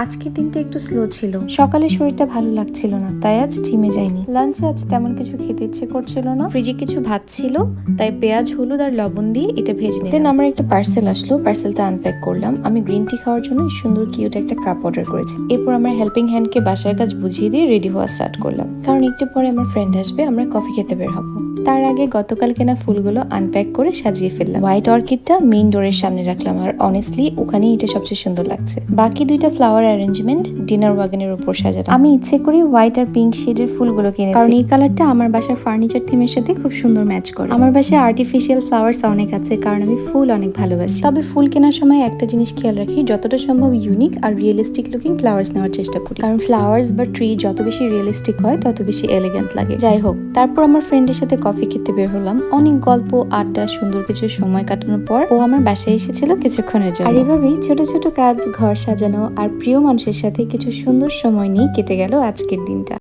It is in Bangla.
আজকের দিনটা একটু স্লো ছিল। সকালে শরীরটা ভালো লাগছিল না, তাই আজ জিমে যাইনি। লাঞ্চে আজ তেমন কিছু খেতে ইচ্ছে করছিল না। ফ্রিজে কিছু ভাত ছিল, তাই পেঁয়াজ, হলুদ আর লবণ দিয়ে এটা ভেজে নিলাম। দেন আমার একটা পার্সেল আসলো, পার্সেলটা আনপ্যাক করলাম। আমি গ্রিন টি খাওয়ার জন্য সুন্দর কিউট একটা কাপ অর্ডার করেছি। এরপর আমার হেল্পিং হ্যান্ডকে বাসার কাজ বুঝিয়ে দিয়ে রেডি হওয়া স্টার্ট করলাম, কারণ একটু পরে আমার ফ্রেন্ড আসবে, আমরা কফি খেতে বের হবো। তার আগে গতকাল কেনা ফুলগুলো আনপ্যাক করে সাজিয়ে ফেললাম। হোয়াইট অর্কিডটা মেইন ডোরের সামনে রাখলাম, আর অনেস্টলি ওখানেই এটা সবচেয়ে সুন্দর লাগছে। বাকি দুইটা ফ্লাওয়ার অ্যারেঞ্জমেন্ট ডিনার ওয়াগনের উপর সাজানো। আমি ইচ্ছে করে হোয়াইট আর পিঙ্ক শেডের ফুলগুলো কিনেছি, কারণ এই কালারটা আমার বাসার ফার্নিচার থিমের সাথে খুব সুন্দর ম্যাচ করে। আমার বাসায় আর্টিফিশিয়াল ফ্লাওয়ার্স অনেক আছে, কারণ আমি ফুল অনেক ভালোবাসি। তবে ফুল কেনার সময় একটা জিনিস খেয়াল রাখি, যতটা সম্ভব ইউনিক আর রিয়েলিস্টিক লুকিং ফ্লাওয়ার্স নেওয়ার চেষ্টা করি, কারণ ফ্লাওয়ার্স বা ট্রি যত বেশি রিয়েলিস্টিক হয় তত বেশি এলিগেন্ট লাগে। যাই হোক, তারপর আমার ফ্রেন্ডের সাথে কফি খেতে বের হলাম। অনেক গল্প আড্ডা সুন্দর কিছু সময় কাটানোর পর ও আমার বাসায় এসেছিল কিছুক্ষণের জন্য। আর এভাবেই ছোট ছোট কাজ, ঘর সাজানো আর প্রিয় মানুষের সাথে কিছু সুন্দর সময় নিয়ে কেটে গেল আজকের দিনটা।